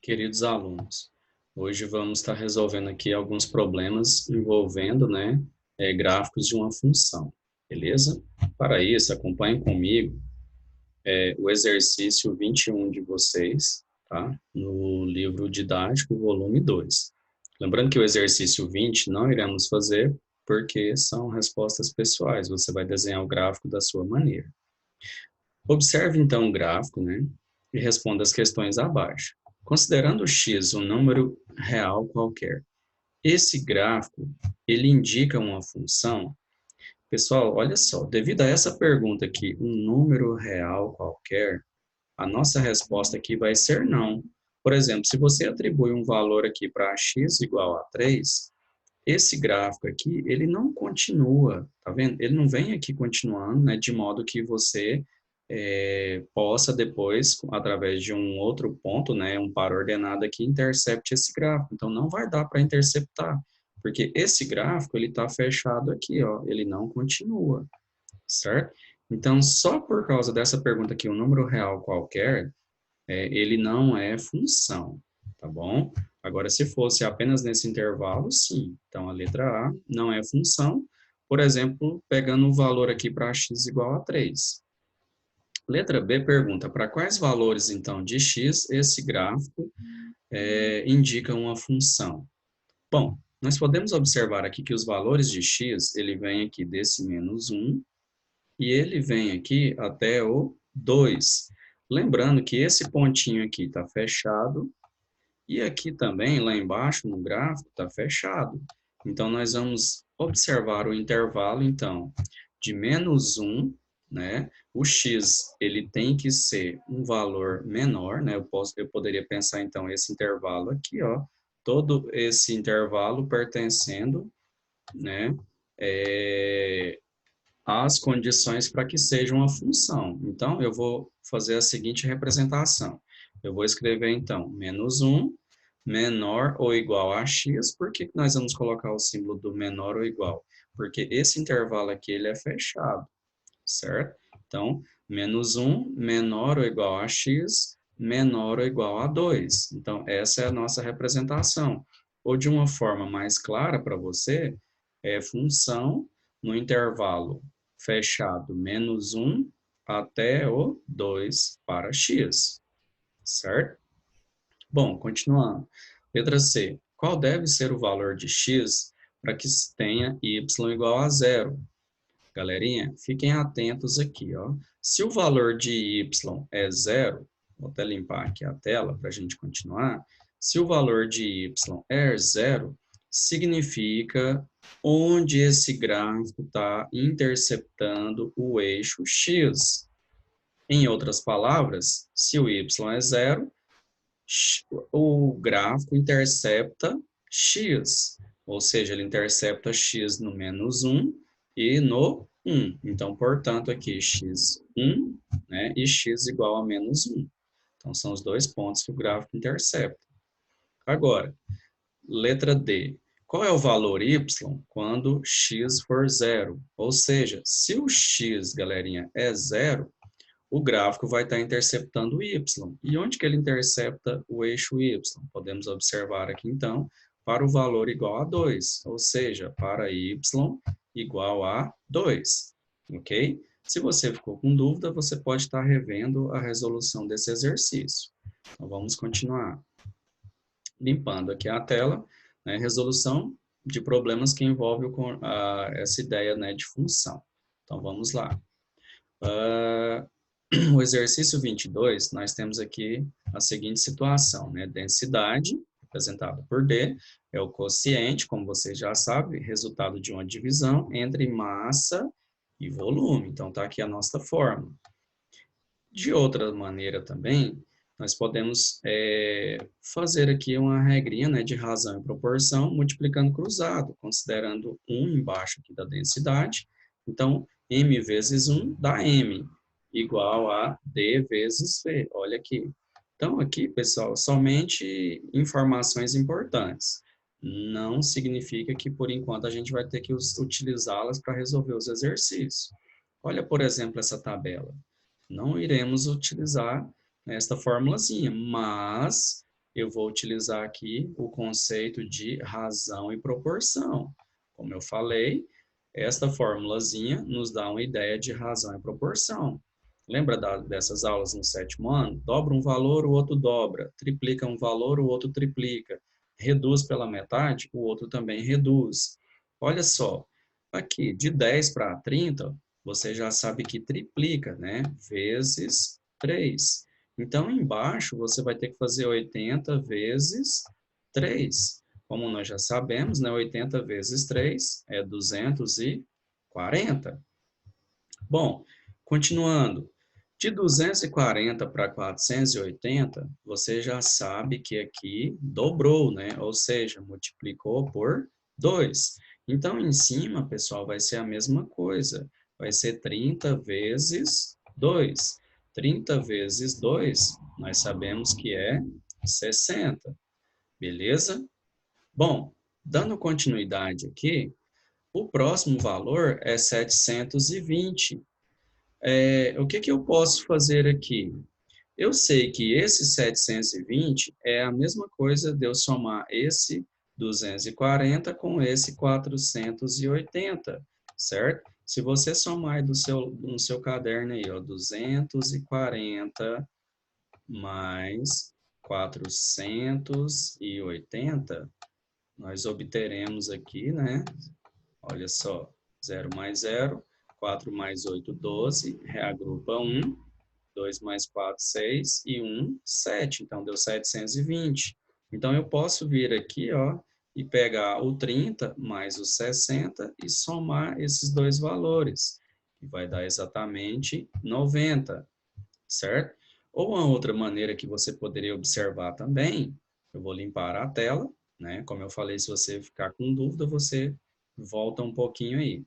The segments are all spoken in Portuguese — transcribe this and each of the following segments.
Queridos alunos, hoje vamos estar resolvendo aqui alguns problemas envolvendo, gráficos de uma função, beleza? Para isso, acompanhem comigo o exercício 21 de vocês, tá? No livro didático, volume 2. Lembrando que o exercício 20 não iremos fazer porque são respostas pessoais, você vai desenhar o gráfico da sua maneira. Observe então o gráfico, e responda as questões abaixo. Considerando x um número real qualquer, esse gráfico, ele indica uma função? Pessoal, olha só, devido a essa pergunta aqui, um número real qualquer, a nossa resposta aqui vai ser não. Por exemplo, se você atribui um valor aqui para x igual a 3, esse gráfico aqui, ele não continua, tá vendo? Ele não vem aqui continuando, de modo que você possa depois, através de um outro ponto, um par ordenado aqui, intercepte esse gráfico. Então, não vai dar para interceptar, porque esse gráfico, ele está fechado aqui, ó, ele não continua, certo? Então, só por causa dessa pergunta aqui, um número real qualquer, ele não é função, tá bom? Agora, se fosse apenas nesse intervalo, sim. Então, a letra A não é função, por exemplo, pegando o valor aqui para x igual a 3. Letra B pergunta, para quais valores, então, de x esse gráfico indica uma função? Bom, nós podemos observar aqui que os valores de x, ele vem aqui desse menos 1, e ele vem aqui até o 2. Lembrando que esse pontinho aqui está fechado, e aqui também, lá embaixo no gráfico, está fechado. Então, nós vamos observar o intervalo, então, de menos 1, O x, ele tem que ser um valor menor, Eu poderia pensar, então, esse intervalo aqui, ó, todo esse intervalo pertencendo, às condições para que seja uma função. Então, eu vou fazer a seguinte representação. Eu vou escrever, então, menos 1 menor ou igual a x. Por que nós vamos colocar o símbolo do menor ou igual? Porque esse intervalo aqui, ele é fechado, certo? Então, menos 1 menor ou igual a x, menor ou igual a 2. Então, essa é a nossa representação. Ou de uma forma mais clara para você, é função no intervalo fechado menos 1 até o 2 para x, certo? Bom, continuando. Letra C. Qual deve ser o valor de x para que se tenha y igual a zero? Galerinha, fiquem atentos aqui, ó. Se o valor de y é zero, vou até limpar aqui a tela para a gente continuar. Se o valor de y é zero, significa onde esse gráfico está interceptando o eixo x. Em outras palavras, se o y é zero, o gráfico intercepta x, ou seja, ele intercepta x no menos 1 e no 1. Então, portanto, aqui x1, e x igual a menos 1. Então, são os dois pontos que o gráfico intercepta. Agora, letra D. Qual é o valor y quando x for zero? Ou seja, se o x, galerinha, é zero, o gráfico vai estar interceptando o y. E onde que ele intercepta o eixo y? Podemos observar aqui, então, para o valor igual a 2, ou seja, para y igual a 2, ok? Se você ficou com dúvida, você pode estar revendo a resolução desse exercício. Então, vamos continuar. Limpando aqui a tela, resolução de problemas que envolvem essa ideia de função. Então, vamos lá. O exercício 22, nós temos aqui a seguinte situação, densidade, representada por D, é o quociente, como vocês já sabem, resultado de uma divisão entre massa e volume. Então, está aqui a nossa fórmula. De outra maneira também, nós podemos fazer aqui uma regrinha de razão e proporção, multiplicando cruzado, considerando 1 embaixo aqui da densidade. Então, m vezes 1 dá m, igual a D vezes V. Olha aqui. Então, aqui, pessoal, somente informações importantes. Não significa que, por enquanto, a gente vai ter que utilizá-las para resolver os exercícios. Olha, por exemplo, essa tabela. Não iremos utilizar esta formulazinha, mas eu vou utilizar aqui o conceito de razão e proporção. Como eu falei, esta formulazinha nos dá uma ideia de razão e proporção. Lembra dessas aulas no 7º ano? Dobra um valor, o outro dobra. Triplica um valor, o outro triplica. Reduz pela metade, o outro também reduz. Olha só, aqui, de 10 para 30, você já sabe que triplica, né? Vezes 3. Então, embaixo, você vai ter que fazer 80 vezes 3. Como nós já sabemos, né? 80 vezes 3 é 240. Bom, continuando. De 240 para 480, você já sabe que aqui dobrou, né? Ou seja, multiplicou por 2. Então, em cima, pessoal, vai ser a mesma coisa. Vai ser 30 vezes 2. 30 vezes 2, nós sabemos que é 60. Beleza? Bom, dando continuidade aqui, o próximo valor é 720. O que eu posso fazer aqui? Eu sei que esse 720 é a mesma coisa de eu somar esse 240 com esse 480, certo? Se você somar aí no seu caderno aí, ó, 240 mais 480, nós obteremos aqui, né? Olha só, 0 mais 0, 4 mais 8, 12, reagrupa 1, 2 mais 4, 6 e 1, 7. Então, deu 720. Então, eu posso vir aqui, ó, e pegar o 30 mais o 60 e somar esses dois valores, que vai dar exatamente 90, certo? Ou uma outra maneira que você poderia observar também, eu vou limpar a tela, né? Como eu falei, se você ficar com dúvida, você volta um pouquinho aí.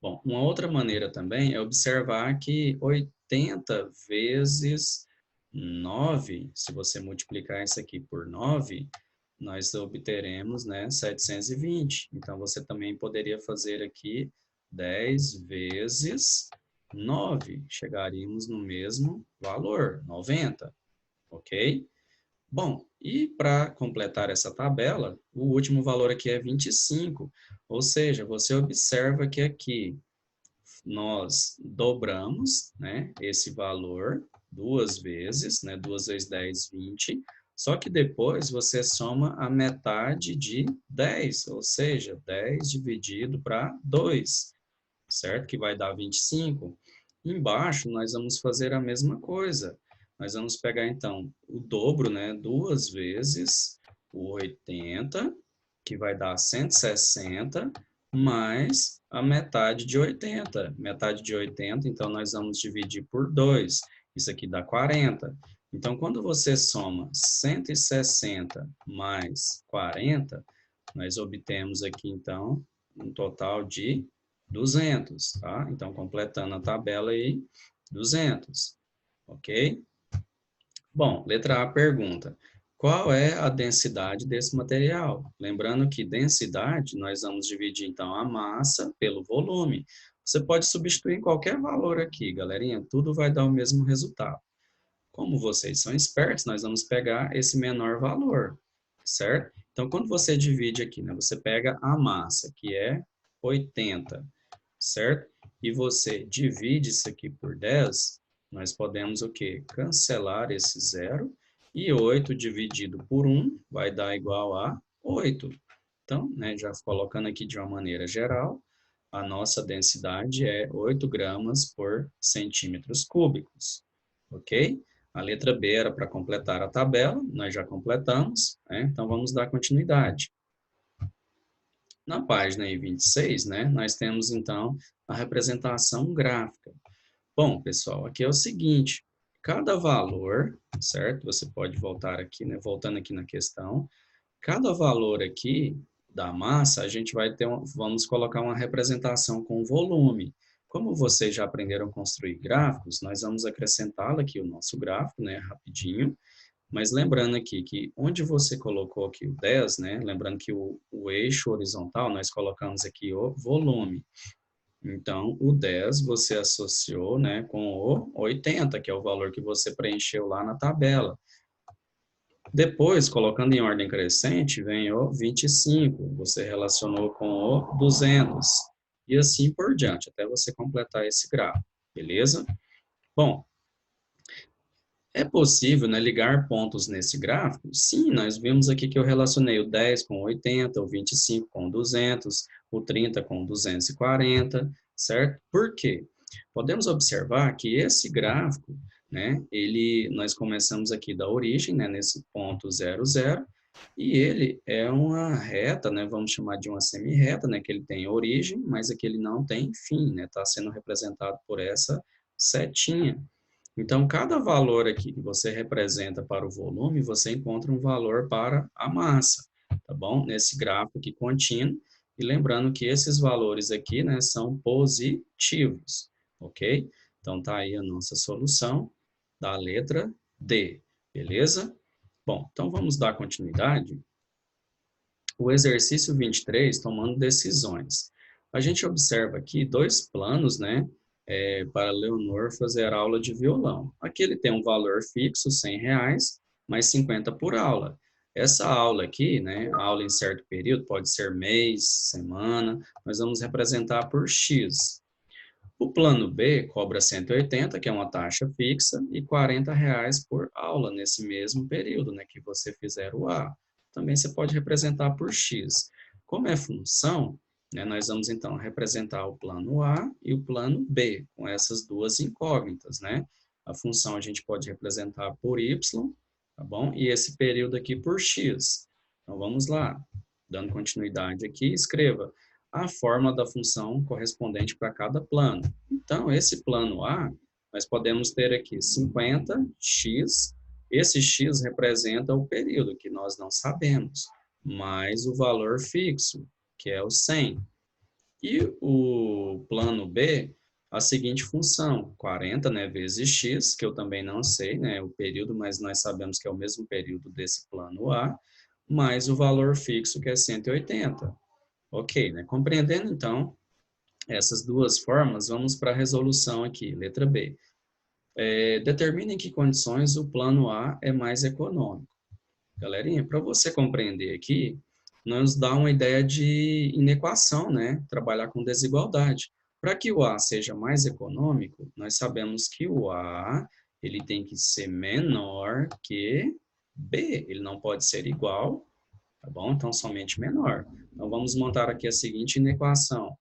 Bom, uma outra maneira também é observar que 80 vezes 9, se você multiplicar isso aqui por 9, nós obteremos, né, 720. Então, você também poderia fazer aqui 10 vezes 9. Chegaríamos no mesmo valor, 90, ok? Bom, e para completar essa tabela, o último valor aqui é 25, ou seja, você observa que aqui nós dobramos, né, esse valor duas vezes, né, 2 vezes 10, 20, só que depois você soma a metade de 10, ou seja, 10 dividido para 2, certo? Que vai dar 25. Embaixo, nós vamos fazer a mesma coisa. Nós vamos pegar, então, o dobro, né? Duas vezes o 80, que vai dar 160, mais a metade de 80. Metade de 80, então, nós vamos dividir por 2. Isso aqui dá 40. Então, quando você soma 160 mais 40, nós obtemos aqui, então, um total de 200, tá? Então, completando a tabela aí, 200, ok? Bom, letra A pergunta: qual é a densidade desse material? Lembrando que densidade, nós vamos dividir, então, a massa pelo volume. Você pode substituir qualquer valor aqui, galerinha, tudo vai dar o mesmo resultado. Como vocês são espertos, nós vamos pegar esse menor valor, certo? Então, quando você divide aqui, né, você pega a massa, que é 80, certo? E você divide isso aqui por 10, nós podemos o quê? Cancelar esse zero, e 8 dividido por 1 vai dar igual a 8. Então, né, já colocando aqui de uma maneira geral, a nossa densidade é 8 gramas por centímetros cúbicos, ok? A letra B era para completar a tabela, nós já completamos, né? Então vamos dar continuidade. Na página aí 26, né, nós temos então a representação gráfica. Bom, pessoal, aqui é o seguinte, cada valor, certo? Você pode voltar aqui, né, voltando aqui na questão, cada valor aqui da massa, a gente vai ter, vamos colocar uma representação com volume. Como vocês já aprenderam a construir gráficos, nós vamos acrescentá-lo aqui o nosso gráfico, né, rapidinho. Mas lembrando aqui que onde você colocou aqui o 10, né? Lembrando que o eixo horizontal, nós colocamos aqui o volume. Então, o 10 você associou, né, com o 80, que é o valor que você preencheu lá na tabela. Depois, colocando em ordem crescente, vem o 25, você relacionou com o 200, e assim por diante, até você completar esse gráfico, beleza? Bom, é possível, né, ligar pontos nesse gráfico? Sim, nós vimos aqui que eu relacionei o 10 com 80, o 25 com 200, o 30 com 240, certo? Por quê? Podemos observar que esse gráfico, né, nós começamos aqui da origem, né, nesse ponto 00, e ele é uma reta, né, vamos chamar de uma semi-reta, né, que ele tem origem, mas aqui ele não tem fim, né, está sendo representado por essa setinha. Então, cada valor aqui que você representa para o volume, você encontra um valor para a massa, tá bom? Nesse gráfico aqui contínuo. E lembrando que esses valores aqui, né, são positivos, ok? Então, tá aí a nossa solução da letra D, beleza? Bom, então vamos dar continuidade. O exercício 23, tomando decisões. A gente observa aqui dois planos, né, para Leonor fazer aula de violão. Aqui ele tem um valor fixo, R$ 100, mais 50 por aula. Essa aula aqui, né, aula em certo período, pode ser mês, semana, nós vamos representar por X. O plano B cobra 180, que é uma taxa fixa, e R$ 40 por aula nesse mesmo período, né, que você fizer o A. Também você pode representar por X. Como é função, né, nós vamos então representar o plano A e o plano B, com essas duas incógnitas, né? A função a gente pode representar por Y, tá bom? E esse período aqui por X. Então vamos lá, dando continuidade aqui, escreva a forma da função correspondente para cada plano. Então, esse plano A, nós podemos ter aqui 50x, esse x representa o período, que nós não sabemos, mais o valor fixo, que é o 100. E o plano B, a seguinte função, 40, né, vezes x, que eu também não sei, né, o período, mas nós sabemos que é o mesmo período desse plano A, mais o valor fixo, que é 180. Ok, né? Compreendendo, então, essas duas formas, vamos para a resolução aqui, letra B. Determine em que condições o plano A é mais econômico. Galerinha, para você compreender aqui, nos dá uma ideia de inequação, né? Trabalhar com desigualdade. Para que o A seja mais econômico, nós sabemos que o A ele tem que ser menor que B. Ele não pode ser igual, tá bom? Então, somente menor. Então, vamos montar aqui a seguinte inequação.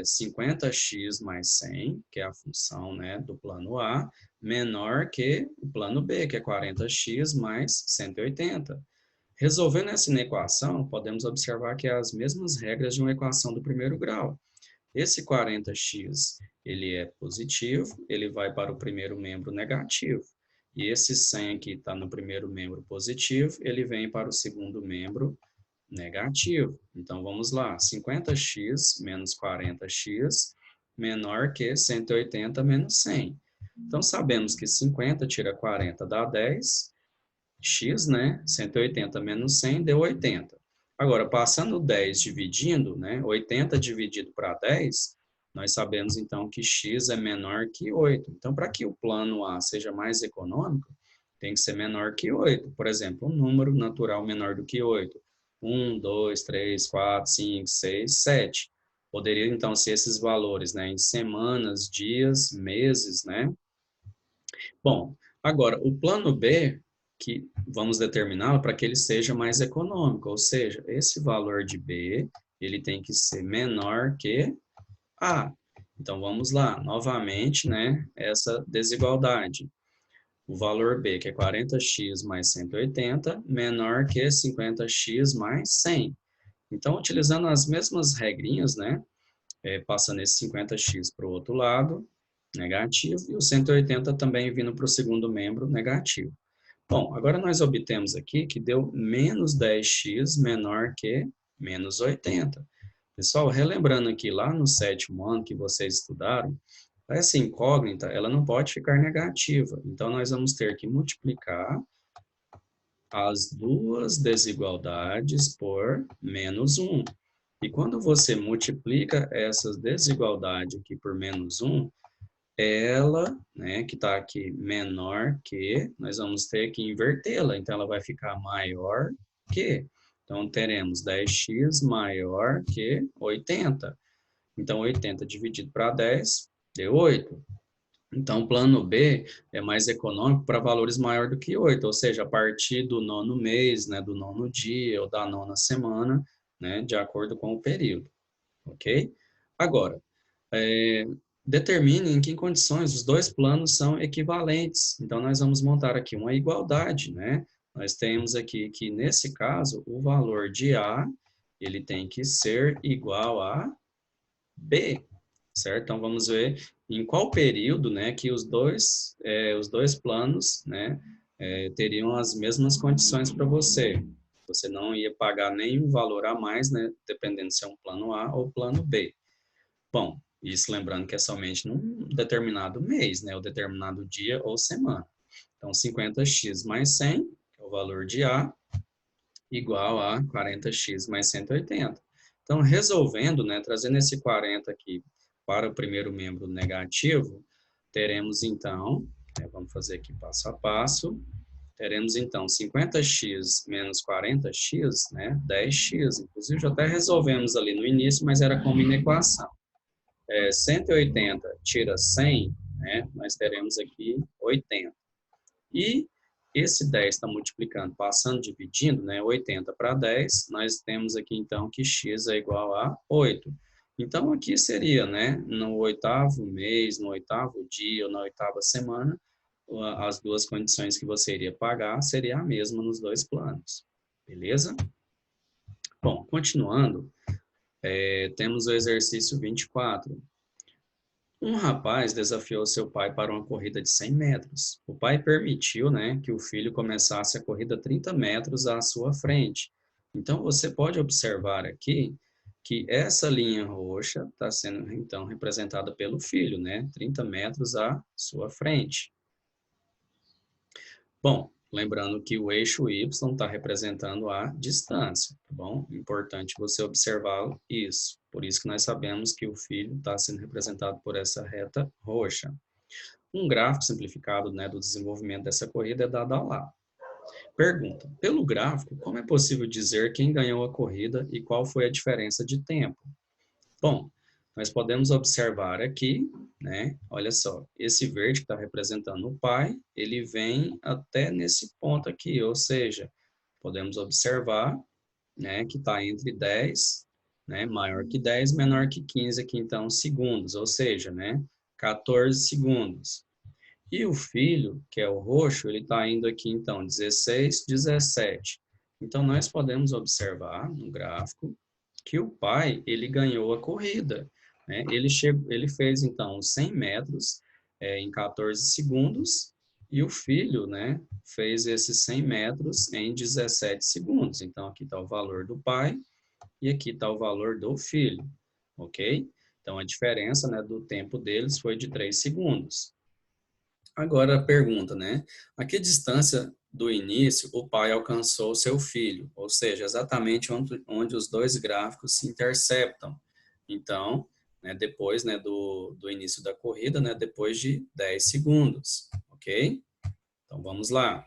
50x mais 100, que é a função, né, do plano A, menor que o plano B, que é 40x mais 180. Resolvendo essa inequação, podemos observar que é as mesmas regras de uma equação do primeiro grau. Esse 40x, ele é positivo, ele vai para o primeiro membro negativo. E esse 100 aqui está no primeiro membro positivo, ele vem para o segundo membro negativo. Então, vamos lá, 50x menos 40x menor que 180 menos 100. Então, sabemos que 50 tira 40 dá 10, x, né? 180 menos 100 deu 80. Agora, passando 10 dividindo, né? 80 dividido para 10, nós sabemos então que x é menor que 8. Então, para que o plano A seja mais econômico, tem que ser menor que 8. Por exemplo, um número natural menor do que 8. 1, 2, 3, 4, 5, 6, 7. Poderia, então, ser esses valores, né? Em semanas, dias, meses, né? Bom, agora, o plano B, que vamos determiná-lo para que ele seja mais econômico, ou seja, esse valor de B, ele tem que ser menor que A. Então, vamos lá, novamente, né, essa desigualdade. O valor B, que é 40x mais 180, menor que 50x mais 100. Então, utilizando as mesmas regrinhas, né, passando esse 50x para o outro lado, negativo, e o 180 também vindo para o segundo membro, negativo. Bom, agora nós obtemos aqui que deu menos 10x menor que menos 80. Pessoal, relembrando aqui lá no sétimo ano que vocês estudaram, essa incógnita, ela não pode ficar negativa. Então, nós vamos ter que multiplicar as duas desigualdades por menos 1. E quando você multiplica essa desigualdade aqui por menos 1, ela, né, que está aqui menor que, nós vamos ter que invertê-la, então ela vai ficar maior que. Então, teremos 10x maior que 80. Então, 80 dividido para 10 deu 8. Então, o plano B é mais econômico para valores maior do que 8, ou seja, a partir do nono mês, né, do nono dia ou da nona semana, né, de acordo com o período, ok? Agora, determine em que condições os dois planos são equivalentes. Então, nós vamos montar aqui uma igualdade, né? Nós temos aqui que, nesse caso, o valor de A, ele tem que ser igual a B, certo? Então, vamos ver em qual período, né, que os dois planos, né, teriam as mesmas condições para você. Você não ia pagar nenhum valor a mais, né, dependendo se é um plano A ou plano B. Bom, isso lembrando que é somente num determinado mês, né, ou determinado dia ou semana. Então, 50x mais 100, que é o valor de A, igual a 40x mais 180. Então, resolvendo, né, trazendo esse 40 aqui para o primeiro membro negativo, teremos então, vamos fazer aqui passo a passo, teremos então 50x menos 40x, né, 10x, inclusive já até resolvemos ali no início, mas era como inequação. 180 tira 100, né, nós teremos aqui 80. E esse 10 está multiplicando, passando, dividindo, né, 80 para 10, nós temos aqui então que x é igual a 8. Então, aqui seria, né, no oitavo mês, no oitavo dia ou na oitava semana, as duas condições que você iria pagar seria a mesma nos dois planos. Beleza? Bom, continuando, temos o exercício 24. Um rapaz desafiou seu pai para uma corrida de 100 metros. O pai permitiu, né, que o filho começasse a corrida 30 metros à sua frente. Então, você pode observar aqui que essa linha roxa está sendo, então, representada pelo filho, né, 30 metros à sua frente. Bom, lembrando que o eixo Y está representando a distância, tá bom? Importante você observar isso. Por isso que nós sabemos que o filho está sendo representado por essa reta roxa. Um gráfico simplificado, né, do desenvolvimento dessa corrida é dado lá. Pergunta: pelo gráfico, como é possível dizer quem ganhou a corrida e qual foi a diferença de tempo? Bom, nós podemos observar aqui, né? Olha só, esse verde que está representando o pai, ele vem até nesse ponto aqui, ou seja, podemos observar, né, que está entre 10, né, maior que 10, menor que 15 aqui, então, segundos, ou seja, né, 14 segundos. E o filho, que é o roxo, ele está indo aqui, então, 16, 17. Então, nós podemos observar no gráfico que o pai, ele ganhou a corrida, né? Ele fez, então, 100 metros em 14 segundos e o filho, né, fez esses 100 metros em 17 segundos. Então, aqui está o valor do pai e aqui está o valor do filho, ok? Então, a diferença, né, do tempo deles foi de 3 segundos. Agora a pergunta, né? A que distância do início o pai alcançou seu filho? Ou seja, exatamente onde os dois gráficos se interceptam. Então, né, depois, né, do início da corrida, né, depois de 10 segundos, ok? Então, vamos lá.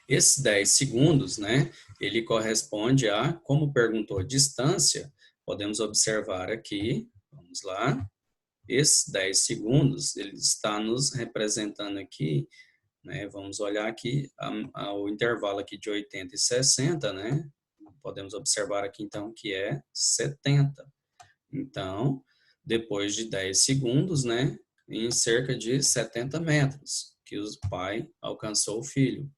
Esses 10 segundos, né, ele corresponde a, como perguntou distância, podemos observar aqui, vamos lá, esses 10 segundos, ele está nos representando aqui, né? Vamos olhar aqui o intervalo aqui de 80 e 60, né? Podemos observar aqui, então, que é 70. Então, depois de 10 segundos, né? Em cerca de 70 metros, que o pai alcançou o filho.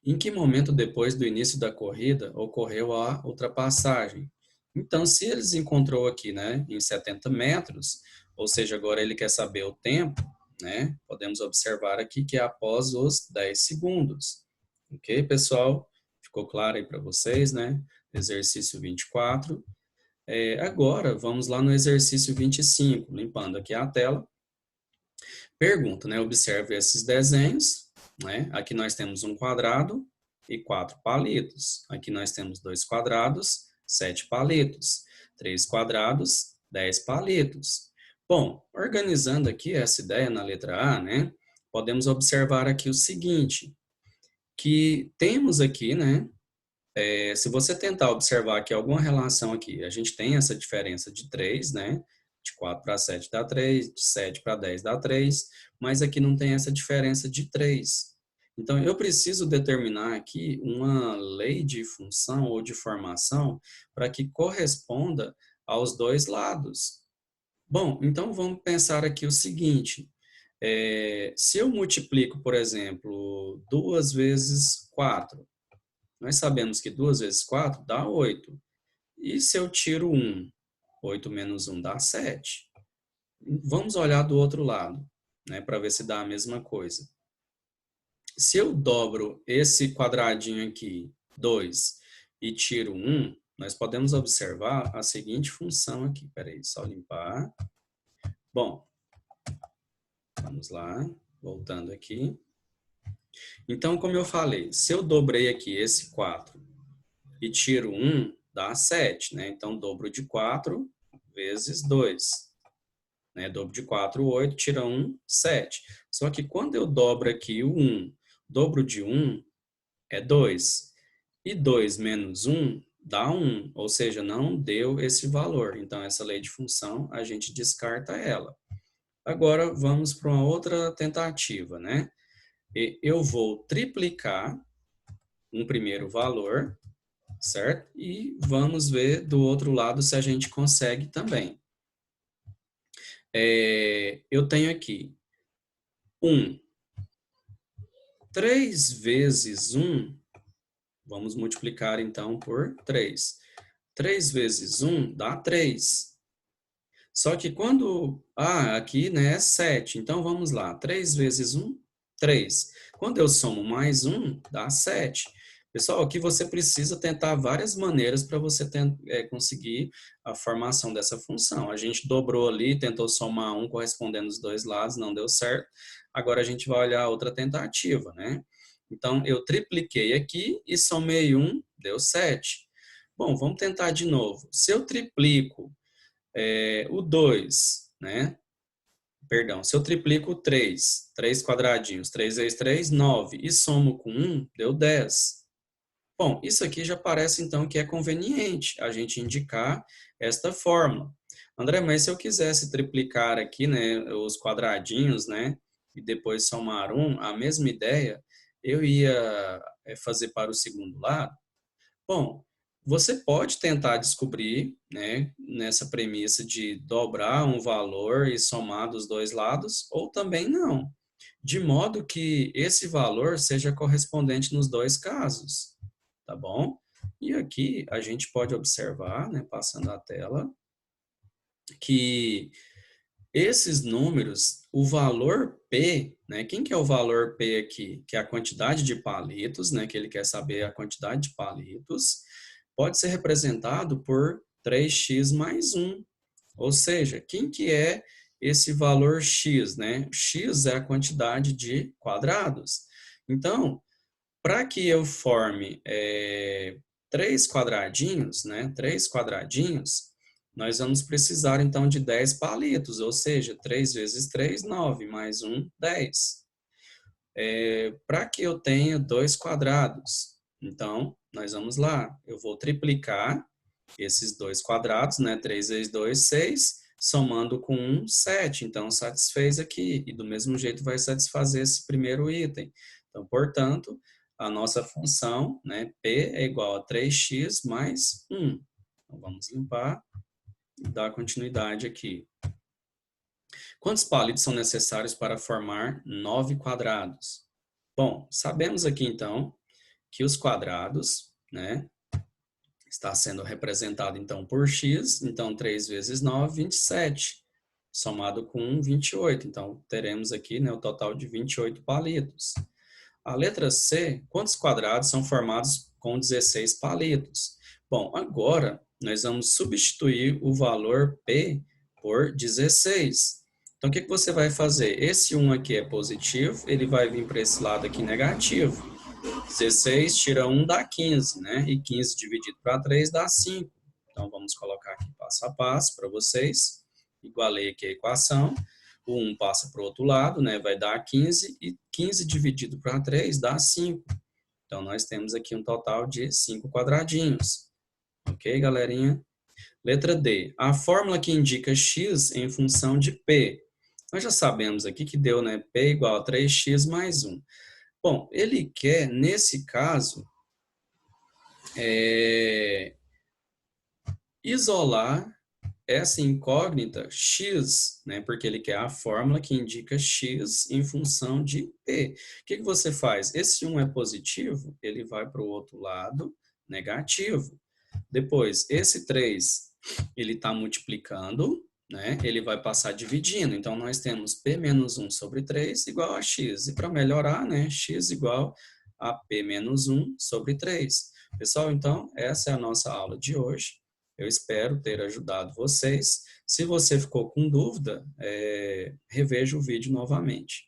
Em que momento depois do início da corrida ocorreu a ultrapassagem? Então, se eles encontrou aqui, né, em 70 metros, ou seja, agora ele quer saber o tempo, né, podemos observar aqui que é após os 10 segundos. Ok, pessoal? Ficou claro aí para vocês, né? Exercício 24. Agora, vamos lá no exercício 25, limpando aqui a tela. Pergunta, né? Observe esses desenhos, né? Aqui nós temos um quadrado e 4 palitos. Aqui nós temos 2 quadrados, 7 palitos. 3 quadrados, 10 palitos. Bom, organizando aqui essa ideia na letra A, né, podemos observar aqui o seguinte, que temos aqui, né, se você tentar observar aqui alguma relação aqui, a gente tem essa diferença de 3, né, de 4 para 7 dá 3, de 7 para 10 dá 3, mas aqui não tem essa diferença de 3. Então, eu preciso determinar aqui uma lei de função ou de formação para que corresponda aos dois lados. Bom, então vamos pensar aqui o seguinte, se eu multiplico, por exemplo, 2 vezes 4, nós sabemos que 2 vezes 4 dá 8. E se eu tiro 1, 8 menos 1 dá 7. Vamos olhar do outro lado, né, para ver se dá a mesma coisa. Se eu dobro esse quadradinho aqui, 2, e tiro 1, nós podemos observar a seguinte função aqui. Espera aí, só limpar. Bom, vamos lá, voltando aqui. Então, como eu falei, se eu dobrei aqui esse 4 e tiro 1, dá 7, né? Então, dobro de 4 vezes 2. Né? Dobro de 4, 8, tira 1, 7. Só que quando eu dobro aqui o 1, dobro de 1 é 2. E 2 menos 1 dá 1, ou seja, não deu esse valor. Então, essa lei de função, a gente descarta ela. Agora, vamos para uma outra tentativa, né? Eu vou triplicar um primeiro valor, certo? E vamos ver do outro lado se a gente consegue também. Eu tenho aqui 1. 3 vezes 1, vamos multiplicar então por 3. 3 vezes 1 dá 3. Só que quando... aqui né, é 7. Então vamos lá. 3 vezes 1, 3. Quando eu somo mais 1, dá 7. Pessoal, aqui você precisa tentar várias maneiras para você conseguir a formação dessa função. A gente dobrou ali, tentou somar 1 correspondendo aos dois lados, não deu certo. Agora a gente vai olhar outra tentativa, né? Então, eu tripliquei aqui e somei 1, deu 7. Bom, vamos tentar de novo. Se eu triplico o 2, né? Perdão, se eu triplico o 3, 3 quadradinhos, 3 vezes 3, 9, e somo com 1, deu 10. Bom, isso aqui já parece então que é conveniente a gente indicar esta fórmula. André, mas se eu quisesse triplicar aqui, né, os quadradinhos, né, e depois somar 1, a mesma ideia, eu ia fazer para o segundo lado? Bom, você pode tentar descobrir, né, nessa premissa de dobrar um valor e somar dos dois lados, ou também não, de modo que esse valor seja correspondente nos dois casos, tá bom? E aqui a gente pode observar, né, passando a tela, que esses números, o valor P, né, quem que é o valor P aqui? Que é a quantidade de palitos, né, que ele quer saber a quantidade de palitos, pode ser representado por 3x mais 1. Ou seja, quem que é esse valor x, né? X é a quantidade de quadrados. Então, para que eu forme 3 quadradinhos, né? 3 quadradinhos, nós vamos precisar, então, de 10 palitos, ou seja, 3 vezes 3, 9, mais 1, 10. Para que eu tenha 2 quadrados, então, nós vamos lá, eu vou triplicar esses 2 quadrados, né? 3 vezes 2, 6, somando com 1, 7. Então, satisfez aqui, e do mesmo jeito vai satisfazer esse primeiro item. Então, portanto, a nossa função, né, P é igual a 3x mais 1. Então, vamos limpar e dar continuidade aqui. Quantos palitos são necessários para formar 9 quadrados? Bom, sabemos aqui então que os quadrados, né, está sendo representado então por x, então 3 vezes 9, 27, somado com 1, 28. Então teremos aqui, né, o total de 28 palitos. A letra C, quantos quadrados são formados com 16 palitos? Bom, agora nós vamos substituir o valor P por 16. Então, o que você vai fazer? Esse 1 aqui é positivo, ele vai vir para esse lado aqui negativo. 16 tira 1 dá 15, né? E 15 dividido para 3 dá 5. Então, vamos colocar aqui passo a passo para vocês. igualei aqui a equação, o 1 passa para o outro lado, né, vai dar 15, e 15 dividido para 3 dá 5. Então, nós temos aqui um total de 5 quadradinhos. Ok, galerinha? Letra D. A fórmula que indica x em função de p. Nós já sabemos aqui que deu, né, p igual a 3x mais 1. Bom, ele quer, nesse caso, isolar essa incógnita x, né, porque ele quer a fórmula que indica x em função de p. O que você faz? Esse 1 é positivo, ele vai para o outro lado, negativo. Depois, esse 3, ele está multiplicando, né, ele vai passar dividindo. Então, nós temos p menos 1 sobre 3 igual a x. E para melhorar, né, x igual a p menos 1 sobre 3. Pessoal, então, essa é a nossa aula de hoje. Eu espero ter ajudado vocês. Se você ficou com dúvida, reveja o vídeo novamente.